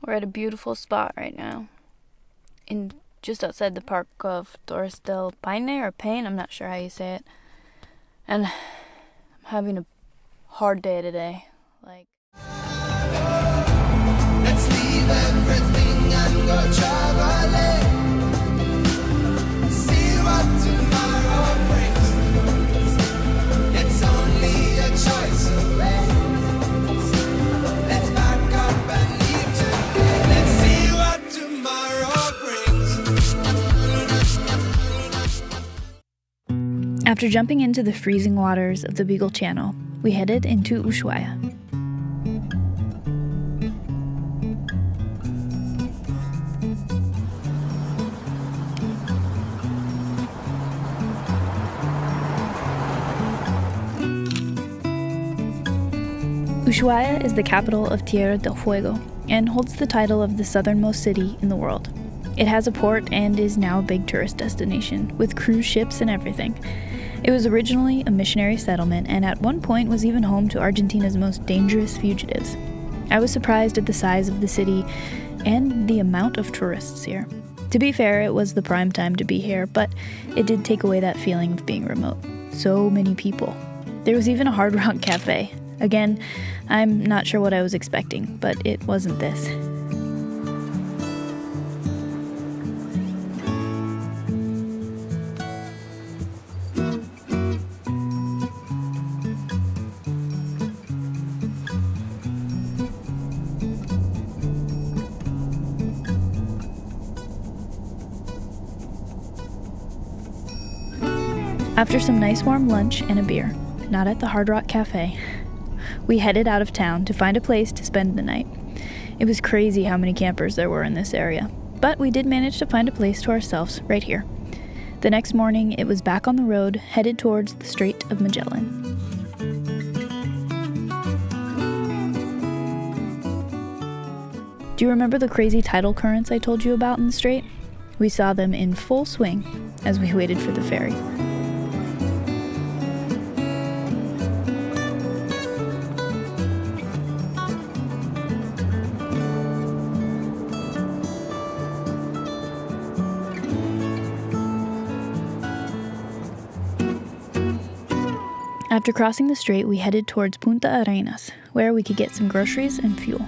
We're at a beautiful spot right now, in just outside the park of Torres Del Paine or Paine, I'm not sure how you say it. And I'm having a hard day today. Like, let's leave everything and go traveling. See what tomorrow brings. It's only a choice away. Let's back up and leave today. Let's see what tomorrow brings. After jumping into the freezing waters of the Beagle Channel, we headed into Ushuaia. Ushuaia is the capital of Tierra del Fuego and holds the title of the southernmost city in the world. It has a port and is now a big tourist destination, with cruise ships and everything. It was originally a missionary settlement and at one point was even home to Argentina's most dangerous fugitives. I was surprised at the size of the city and the amount of tourists here. To be fair, it was the prime time to be here, but it did take away that feeling of being remote. So many people. There was even a Hard Rock cafe. Again, I'm not sure what I was expecting, but it wasn't this. After some nice warm lunch and a beer, not at the Hard Rock Cafe, we headed out of town to find a place to spend the night. It was crazy how many campers there were in this area, but we did manage to find a place to ourselves right here. The next morning, it was back on the road, headed towards the Strait of Magellan. Do you remember the crazy tidal currents I told you about in the strait? We saw them in full swing as we waited for the ferry. After crossing the strait, we headed towards Punta Arenas, where we could get some groceries and fuel.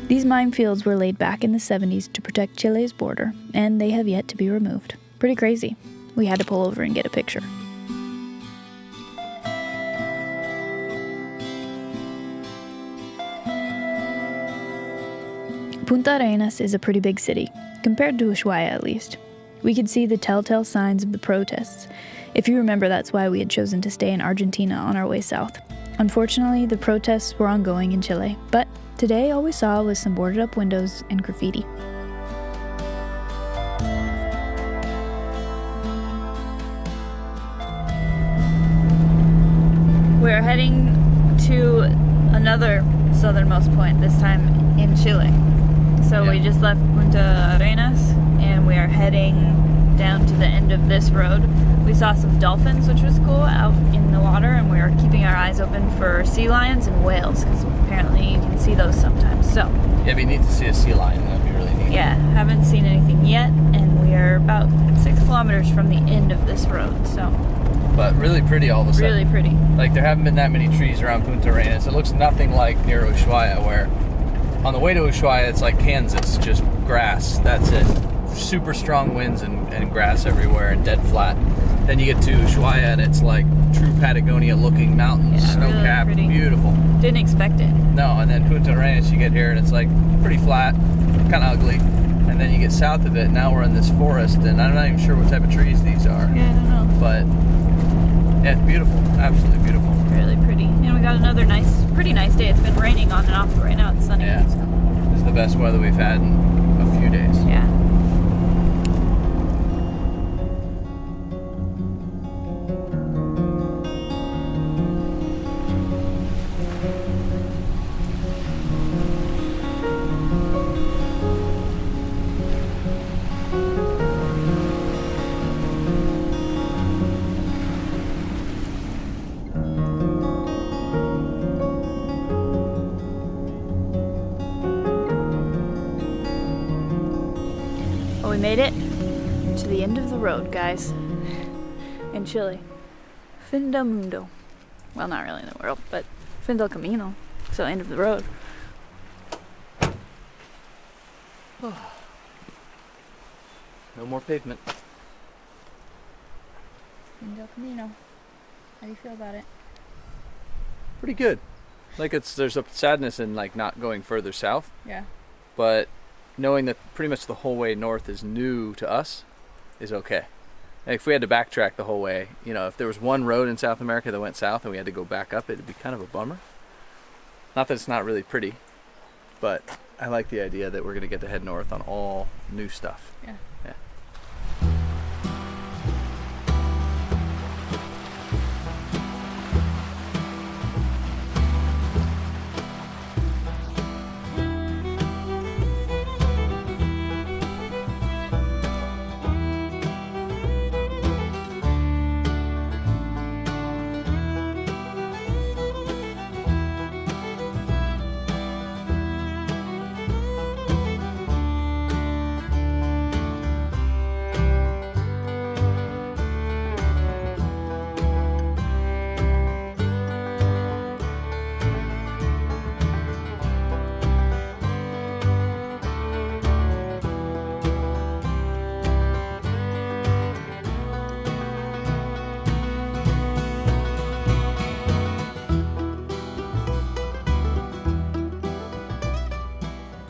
These minefields were laid back in the 70s to protect Chile's border, and they have yet to be removed. Pretty crazy. We had to pull over and get a picture. Punta Arenas is a pretty big city, compared to Ushuaia at least. We could see the telltale signs of the protests. If you remember, that's why we had chosen to stay in Argentina on our way south. Unfortunately, the protests were ongoing in Chile, but today all we saw was some boarded up windows and graffiti. we're heading to another southernmost point, this time in Chile. So we just left Punta Arenas and we are heading down to the end of this road. We saw some dolphins, which was cool, out in the water, and we are keeping our eyes open for sea lions and whales, because apparently you can see those sometimes. So yeah, it'd be neat to see a sea lion. That'd be really neat. Yeah, haven't seen anything yet, and we are about 6 kilometers from the end of this road. So, but really pretty all of a sudden. Really pretty. Like, there haven't been that many trees around Punta Arenas. It looks nothing like near Ushuaia, where on the way to Ushuaia it's like Kansas, just grass. That's it. Super strong winds and grass everywhere and dead flat. Then you get to Ushuaia and it's like true Patagonia looking mountains, Yeah, snow-capped, really beautiful. Didn't expect it. No, and then Punta Arenas, you get here and it's like pretty flat, kind of ugly. And then you get south of it, now we're in this forest, and I'm not even sure what type of trees these are. Yeah, I don't know. But yeah, it's beautiful, absolutely beautiful. Really pretty. And we got another pretty nice day. It's been raining on and off, but right now it's sunny. Yeah. So. This is the best weather we've had in a few days. Yeah. made it to the end of the road, guys. In Chile. Fin del mundo. Well, not really in the world, but fin del camino. So end of the road. No more pavement. Fin del camino. How do you feel about it? Pretty good. Like there's a sadness in like not going further south, Yeah. but knowing that pretty much the whole way north is new to us is okay. Like if we had to backtrack the whole way, you know, if there was one road in South America that went south and we had to go back up, it'd be kind of a bummer. Not that it's not really pretty, but I like the idea that we're going to get to head north on all new stuff. Yeah. Yeah.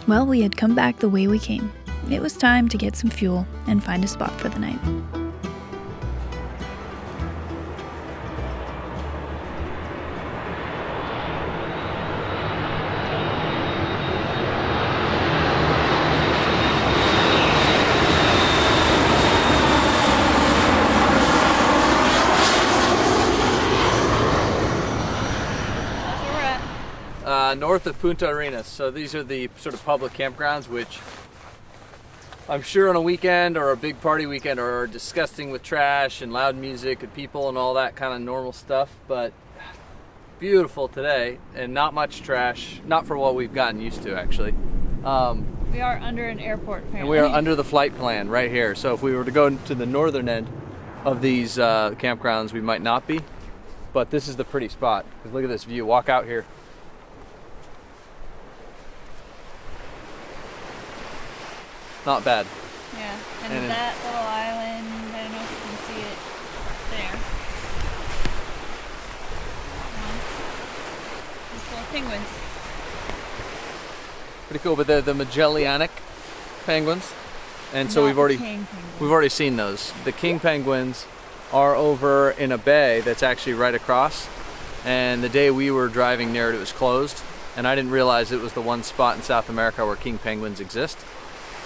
Well, we had come back the way we came. It was time to get some fuel and find a spot for the night. That's where we're at. North of Punta Arenas. So these are the sort of public campgrounds, which I'm sure on a weekend or a big party weekend are disgusting with trash and loud music and people and all that kind of normal stuff. But beautiful today and not much trash. Not for what we've gotten used to, actually. We are under an airport, apparently. And we are under the flight plan right here. So if we were to go to the northern end of these campgrounds, we might not be. But this is the pretty spot. 'Cause look at this view. Walk out here. Not bad. Yeah, and And that little island, I don't know if you can see it there. These little penguins. Pretty cool, but they're the Magellanic penguins. And so Not we've the already king penguin. we've already seen those. The king penguins are over in a bay that's actually right across. And the day we were driving near it was closed. And I didn't realize it was the one spot in South America where king penguins exist.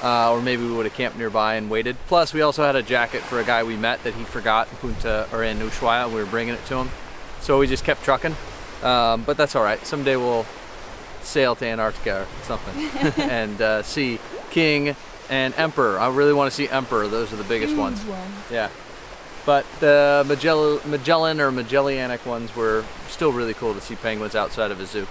Or maybe we would have camped nearby and waited. Plus, we also had a jacket for a guy we met that he forgot in Ushuaia. We were bringing it to him, so we just kept trucking. But that's all right. Someday we'll sail to Antarctica or something and see King and Emperor. I really want to see Emperor. Those are the biggest ones. Yeah. But the Magellan or Magellanic ones were still really cool to see penguins outside of a zoo.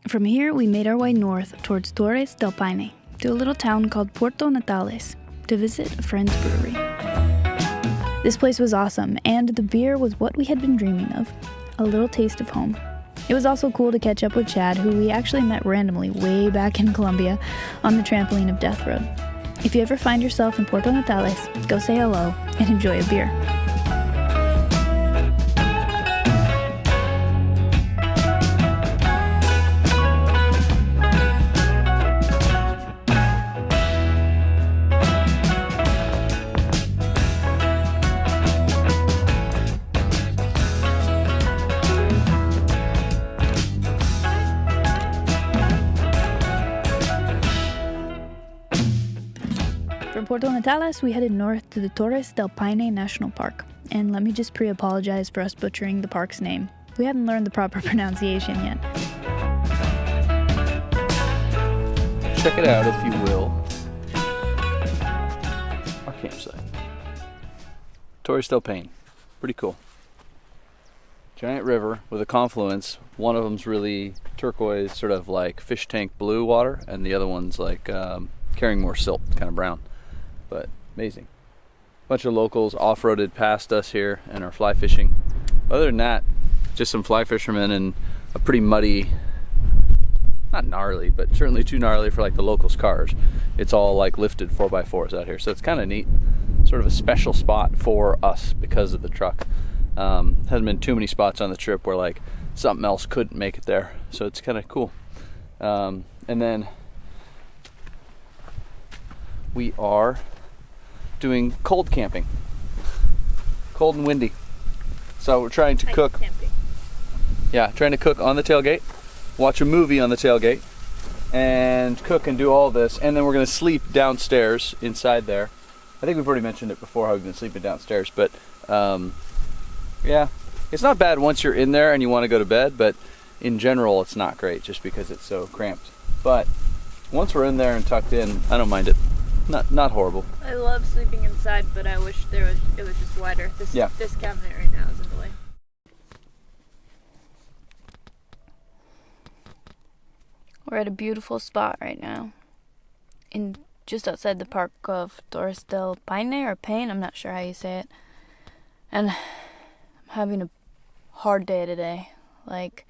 From here, we made our way north towards Torres Del Paine, to a little town called Puerto Natales, to visit a friend's brewery. This place was awesome, and the beer was what we had been dreaming of, a little taste of home. It was also cool to catch up with Chad, who we actually met randomly way back in Colombia on the trampoline of Death Road. If you ever find yourself in Puerto Natales, go say hello and enjoy a beer. From Puerto Natales, we headed north to the Torres Del Paine National Park. And let me just pre-apologize for us butchering the park's name. We hadn't learned the proper pronunciation yet. Check it out, if you will. Our campsite. Torres Del Paine. Pretty cool. Giant river with a confluence. One of them's really turquoise, sort of like fish tank blue water, and the other one's like carrying more silt, kind of brown, but amazing. Bunch of locals off-roaded past us here and are fly fishing. Other than that, just some fly fishermen and a pretty muddy, not gnarly, but certainly too gnarly for like the locals' cars. It's all like lifted 4x4s out here, so it's kind of neat. Sort of a special spot for us because of the truck. Hasn't been too many spots on the trip where like something else couldn't make it there, so it's kind of cool. And then we are doing cold camping, cold and windy. So we're trying to cook. Yeah, trying to cook on the tailgate, watch a movie on the tailgate, and cook and do all this. And then we're gonna sleep downstairs inside there. I think we've already mentioned it before how we've been sleeping downstairs, but yeah, it's not bad once you're in there and you want to go to bed, but in general it's not great just because it's so cramped. But once we're in there and tucked in, I don't mind it. Not horrible. I love sleeping inside, but I wish it was just wider. This cabinet right now is in the way. We're at a beautiful spot right now, just outside the park of Torres Del Paine or Paine, I'm not sure how you say it. And I'm having a hard day today. Like,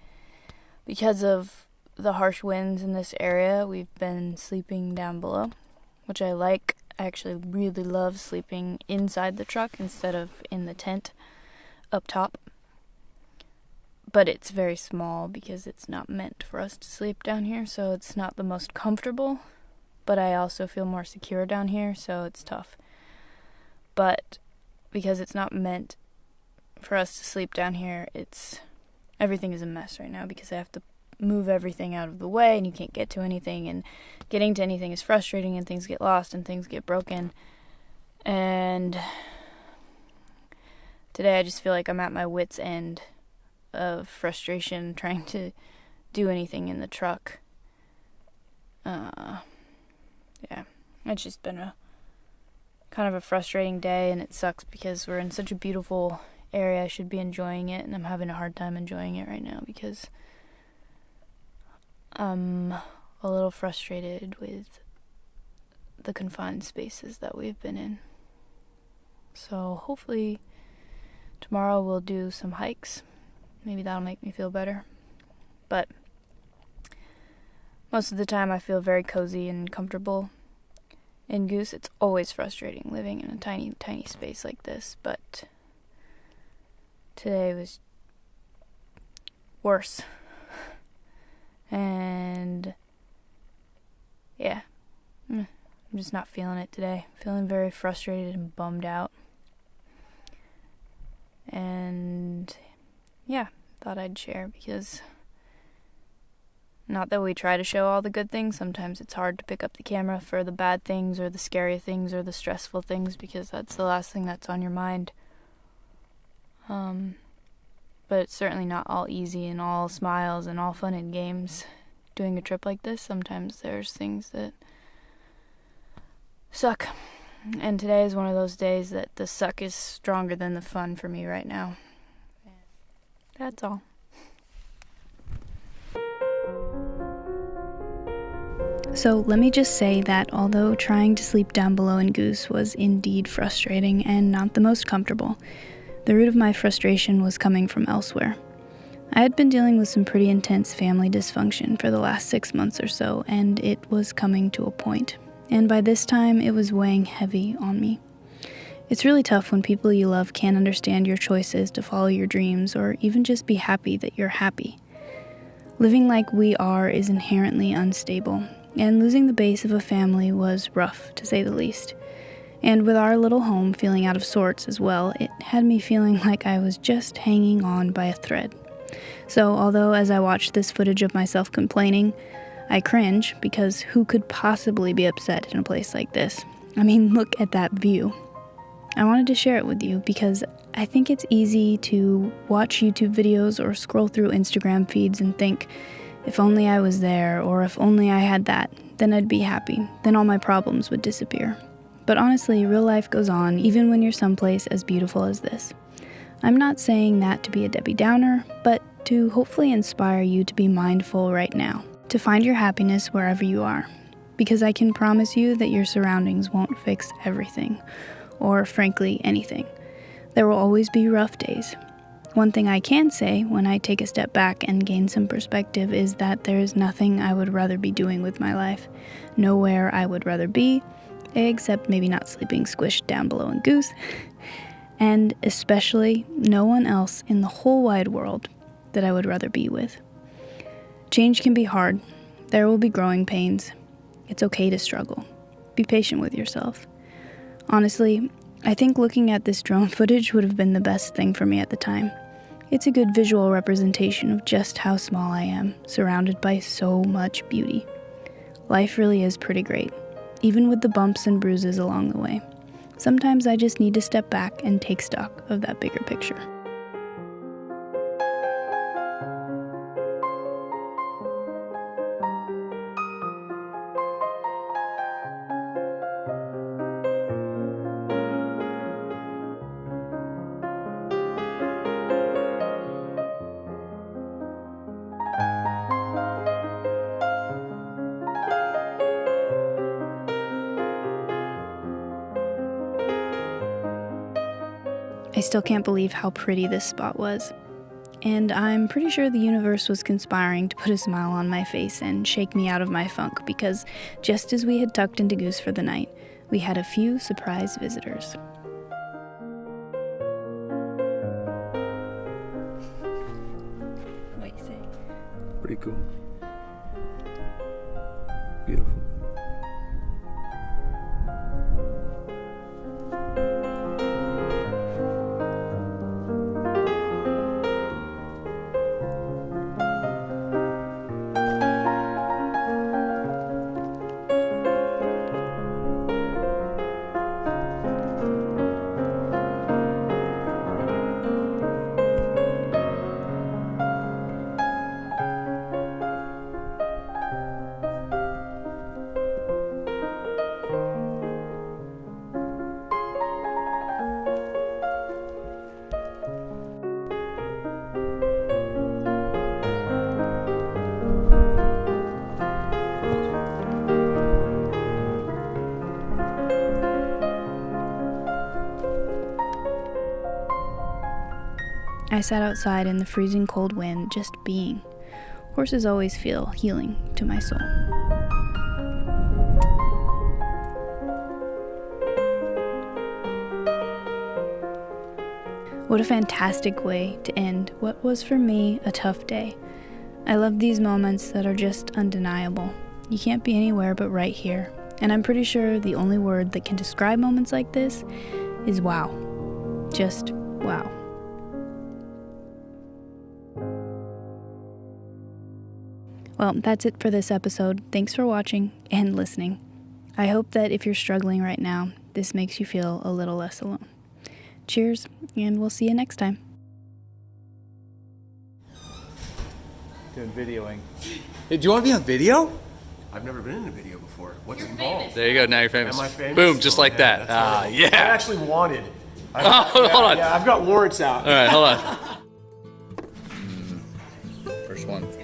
because of the harsh winds in this area, we've been sleeping down below, which I like. I actually really love sleeping inside the truck instead of in the tent up top. But it's very small because it's not meant for us to sleep down here, so it's not the most comfortable. But I also feel more secure down here, so it's tough. But because it's not meant for us to sleep down here, everything is a mess right now because I have to move everything out of the way and you can't get to anything, and getting to anything is frustrating, and things get lost and things get broken. And today I just feel like I'm at my wit's end of frustration trying to do anything in the truck. Yeah, it's just been a kind of a frustrating day, and it sucks because we're in such a beautiful area. I should be enjoying it, and I'm having a hard time enjoying it right now because I'm a little frustrated with the confined spaces that we've been in. So hopefully tomorrow we'll do some hikes. Maybe that'll make me feel better. But most of the time I feel very cozy and comfortable in Goose. It's always frustrating living in a tiny, tiny space like this, but today was worse. And yeah, I'm just not feeling it today. Feeling very frustrated and bummed out. And yeah, thought I'd share because not that we try to show all the good things. Sometimes it's hard to pick up the camera for the bad things or the scary things or the stressful things because that's the last thing that's on your mind. But it's certainly not all easy and all smiles and all fun and games doing a trip like this. Sometimes there's things that suck. And today is one of those days that the suck is stronger than the fun for me right now. That's all. So let me just say that although trying to sleep down below in Goose was indeed frustrating and not the most comfortable, the root of my frustration was coming from elsewhere. I had been dealing with some pretty intense family dysfunction for the last 6 months or so, and it was coming to a point. And by this time, it was weighing heavy on me. It's really tough when people you love can't understand your choices to follow your dreams or even just be happy that you're happy. Living like we are is inherently unstable, and losing the base of a family was rough, to say the least. And with our little home feeling out of sorts as well, it had me feeling like I was just hanging on by a thread. So although as I watched this footage of myself complaining, I cringe because who could possibly be upset in a place like this? I mean, look at that view. I wanted to share it with you because I think it's easy to watch YouTube videos or scroll through Instagram feeds and think, if only I was there, or if only I had that, then I'd be happy. Then all my problems would disappear. But honestly, real life goes on even when you're someplace as beautiful as this. I'm not saying that to be a Debbie Downer, but to hopefully inspire you to be mindful right now, to find your happiness wherever you are. because I can promise you that your surroundings won't fix everything, or frankly, anything. There will always be rough days. One thing I can say when I take a step back and gain some perspective is that there is nothing I would rather be doing with my life. Nowhere I would rather be, except maybe not sleeping squished down below in Goose, and especially no one else in the whole wide world that I would rather be with. Change can be hard. There will be growing pains. It's okay to struggle. Be patient with yourself. Honestly, I think looking at this drone footage would have been the best thing for me at the time. It's a good visual representation of just how small I am, surrounded by so much beauty. Life really is pretty great, even with the bumps and bruises along the way. Sometimes I just need to step back and take stock of that bigger picture. I still can't believe how pretty this spot was. And I'm pretty sure the universe was conspiring to put a smile on my face and shake me out of my funk because just as we had tucked into Goose for the night, we had a few surprise visitors. What you say? Pretty cool. Beautiful. I sat outside in the freezing cold wind, just being. Horses always feel healing to my soul. What a fantastic way to end what was for me a tough day. I love these moments that are just undeniable. You can't be anywhere but right here. And I'm pretty sure the only word that can describe moments like this is wow. Just wow. Well, that's it for this episode. Thanks for watching and listening. I hope that if you're struggling right now, this makes you feel a little less alone. Cheers, and we'll see you next time. Doing videoing. Hey, do you want to be on video? I've never been in a video before. What's involved? There you go. Now you're famous. Am I famous? Boom, just Oh, like yeah, that. that's wonderful. yeah. I actually wanted. Hold on. Yeah, I've got warrants out. All right, hold on. First one.